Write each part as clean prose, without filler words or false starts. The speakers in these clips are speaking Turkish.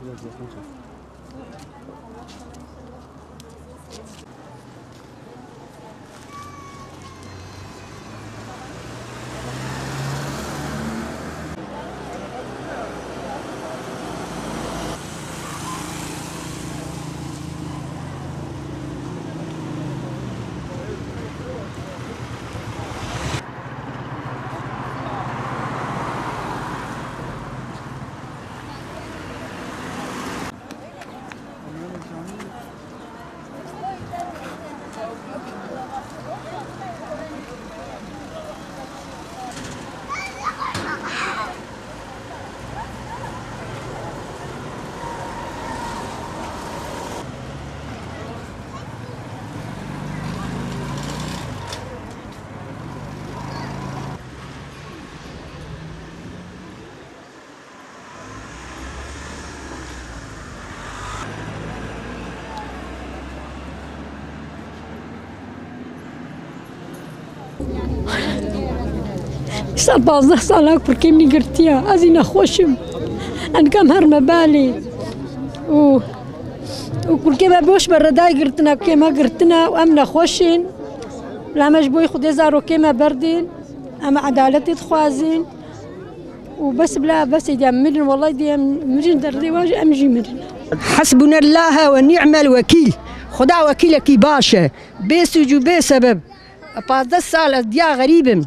Biraz yakın çek. صار 15 سال بركي مني قرتيها أزينا خوشم أنا كم هرمة بالي وكل كيما بوش برداي قرتنا كيما قرتنا وأمنا خوشين لا مجبوي خدي زارو كيما بردين أما عدالتي تخوازين وبس بلا بس يدي مدن والله يدي مدن دردي واجي أمجي مدن حسبنا الله ونعم الوكيل خدا وكيلك باشا بسجو بسبب 15 سال ديا غريبم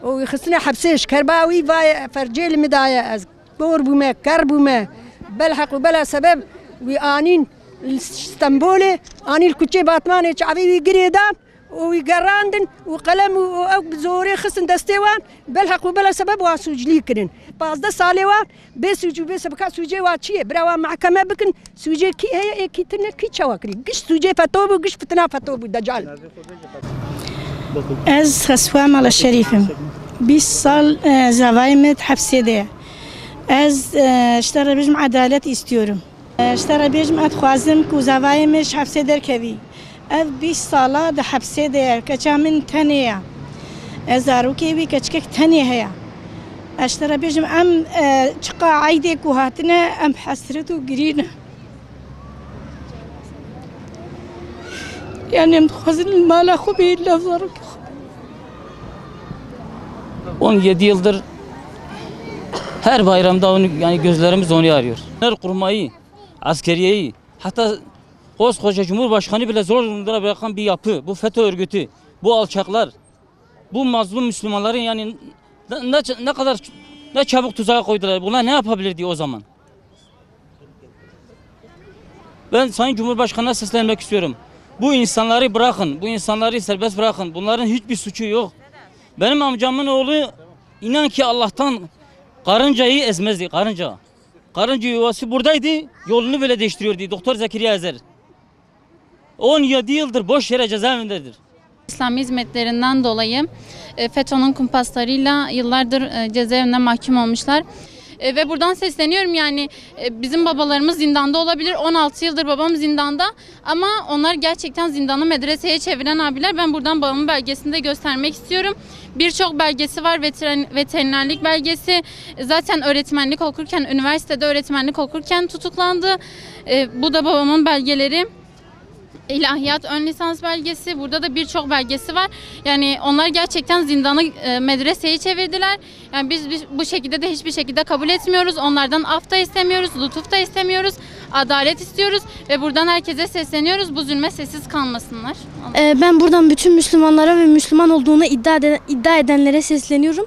ويخصنا حبسيش كرباوي فرجيل مدايا از بور بوما كربوما بلحق وبلا سبب وانين اسطنبول اني الكوتشي باتماني شعبي قريدان ويقراندن وقلم وزوري خصن دستيوان بلحق وبلا سبب واسوجلي كرن 15 ساليوان بسجو بسبب سوجي واتشي براوا محكمه بكن سوجي كي هي كي تن كي تشواكري قش سوجي فتوب وقش فتنا فتوب دجال از خسوام على الشريفم 20 سال زوايمت حبسي ده از اشترى بيجم عدالة istiyorum اشترى بيجم اتخوازم كو زوايمش حبسي در كوي از 20 سالا ده حبسي ده كچا من تانية از اروكي بي كچكك تانية هيا اشترى بيجم ام چقا عايدي كو هاتنا ام حسرتو قرينا يعني متخوزن المال اخو بي لفظارك 17 yıldır her bayramda onu yani gözlerimiz onu arıyor. Kurmayı, askeriyeyi, hatta koskoca Cumhurbaşkanı bile zor durumda bırakan bir yapı, bu FETÖ örgütü, bu alçaklar, bu mazlum Müslümanların yani ne kadar ne çabuk tuzağa koydular. Bunlar ne yapabilirdi o zaman? Ben Sayın Cumhurbaşkanı'na seslenmek istiyorum. Bu insanları bırakın, bu insanları serbest bırakın. Bunların hiçbir suçu yok. Benim amcamın oğlu inan ki Allah'tan karıncayı ezmezdi, karınca. Karınca yuvası buradaydı, yolunu böyle değiştiriyordu. Doktor Zekeriya Ezer. 17 yıldır boş yere cezaevindedir. İslami hizmetlerinden dolayı FETÖ'nün kumpaslarıyla yıllardır cezaevine mahkum olmuşlar. Ve buradan sesleniyorum yani bizim babalarımız zindanda olabilir. 16 yıldır babam zindanda ama onlar gerçekten zindanı medreseye çeviren abiler. Ben buradan babamın belgesini de göstermek istiyorum. Birçok belgesi var. Veterinerlik belgesi. Zaten öğretmenlik okurken, üniversitede öğretmenlik okurken tutuklandı. Bu da babamın belgeleri. İlahiyat ön lisans belgesi, burada da birçok belgesi var. Yani onlar gerçekten zindanı medreseye çevirdiler. Yani biz bu şekilde de hiçbir şekilde kabul etmiyoruz. Onlardan af da istemiyoruz, lütuf da istemiyoruz. Adalet istiyoruz ve buradan herkese sesleniyoruz. Bu zulme sessiz kalmasınlar. Ben buradan bütün Müslümanlara ve Müslüman olduğunu iddia edenlere sesleniyorum.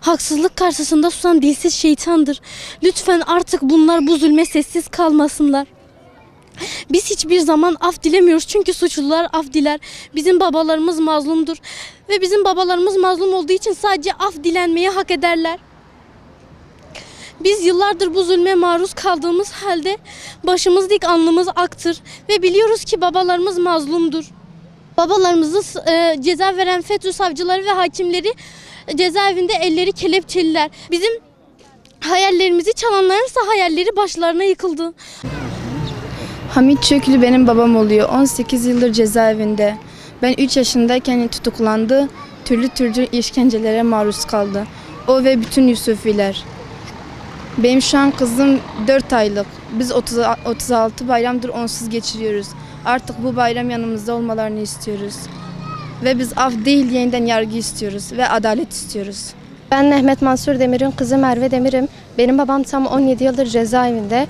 Haksızlık karşısında susan dilsiz şeytandır. Lütfen artık bunlar bu zulme sessiz kalmasınlar. Biz hiçbir zaman af dilemiyoruz çünkü suçlular af diler. Bizim babalarımız mazlumdur ve bizim babalarımız mazlum olduğu için sadece af dilenmeyi hak ederler. Biz yıllardır bu zulme maruz kaldığımız halde başımız dik alnımız aktır ve biliyoruz ki babalarımız mazlumdur. Babalarımızı ceza veren FETÖ savcıları ve hakimleri cezaevinde elleri kelepçeliler. Bizim hayallerimizi çalanlarınsa hayalleri başlarına yıkıldı. Hamit Çöklü benim babam oluyor. 18 yıldır cezaevinde. Ben 3 yaşındayken tutuklandı. Türlü işkencelere maruz kaldı. O ve bütün Yusufiler. Benim şu an kızım 4 aylık. Biz 36 bayramdır onsuz geçiriyoruz. Artık bu bayram yanımızda olmalarını istiyoruz. Ve biz af değil yeniden yargı istiyoruz ve adalet istiyoruz. Ben Mehmet Mansur Demir'in kızı Merve Demir'im. Benim babam tam 17 yıldır cezaevinde.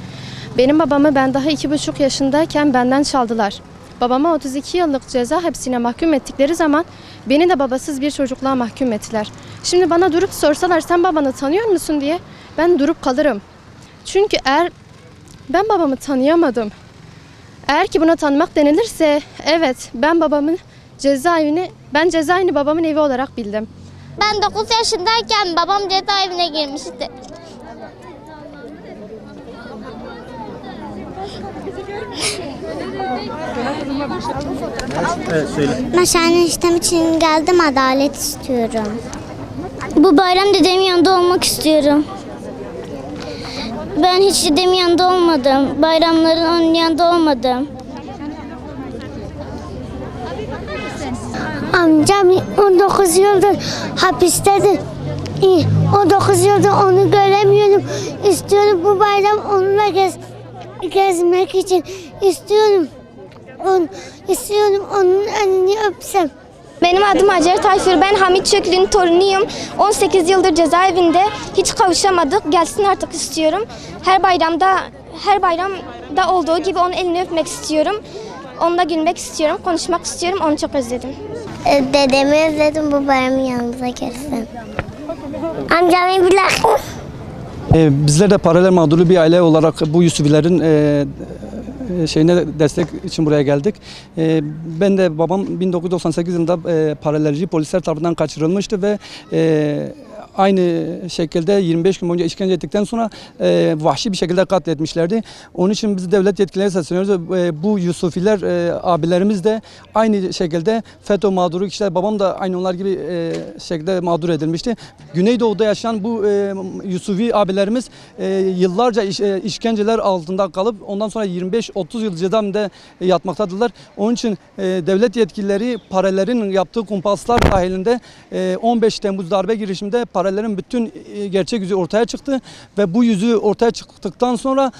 Benim babamı ben daha 2,5 yaşındayken benden çaldılar. Babama 32 yıllık ceza hapsine mahkum ettikleri zaman beni de babasız bir çocukluğa mahkum ettiler. Şimdi bana durup sorsalar sen babanı tanıyor musun diye ben durup kalırım. Çünkü eğer ben babamı tanıyamadım, eğer ki buna tanımak denilirse evet ben babamın cezaevini babamın evi olarak bildim. Ben 9 yaşındayken babam cezaevine girmişti. Evet, söyle. Meşhane işlem için geldim, adalet istiyorum. Bu bayram dedemin yanında olmak istiyorum. Ben hiç dedemin yanında olmadım. Bayramların onun yanında olmadım. Amcam 19 yıldır hapistedir. 19 yıldır onu göremiyorum. İstiyorum bu bayram onunla gezmek için. İstiyorum onun elini öpsem. Benim adım Hacer Tayfur. Ben Hamit Çöklü'nün torunuyum. 18 yıldır cezaevinde. Hiç kavuşamadık. Gelsin artık istiyorum. Her bayramda olduğu gibi onun elini öpmek istiyorum. Onunla gülmek istiyorum, konuşmak istiyorum. Onu çok özledim. Dedemi özledim, bu bayramın yanımıza gelsin. Amcamı bırak. Bizler de paralel mağduru bir aile olarak bu Yusufilerin destek için buraya geldik. Ben de babam 1998 yılında paralelci polisler tarafından kaçırılmıştı ve aynı şekilde 25 gün boyunca işkence ettikten sonra vahşi bir şekilde katletmişlerdi. Onun için biz devlet yetkililerine sesleniyoruz. Bu Yusufiler abilerimiz de aynı şekilde FETÖ mağduru kişiler. Babam da aynı onlar gibi şekilde mağdur edilmişti. Güneydoğu'da yaşayan bu Yusufi abilerimiz yıllarca işkenceler altında kalıp ondan sonra 25-30 yıl cezaevinde yatmaktadırlar. Onun için devlet yetkilileri paralellerin yaptığı kumpaslar dahilinde 15 Temmuz darbe girişiminde paralellerin bütün gerçek yüzü ortaya çıktı ve bu yüzü ortaya çıktıktan sonra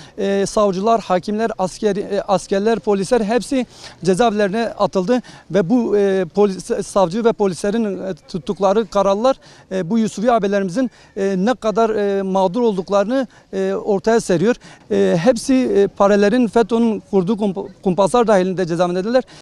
savcılar, hakimler, askerler, polisler hepsi cezaevlerine atıldı ve bu savcı ve polislerin tuttukları kararlar bu Yusufi abilerimizin ne kadar mağdur olduklarını ortaya seriyor. Hepsi paralellerin FETÖ'nün kurduğu kumpaslar dahilinde cezaevindedirler.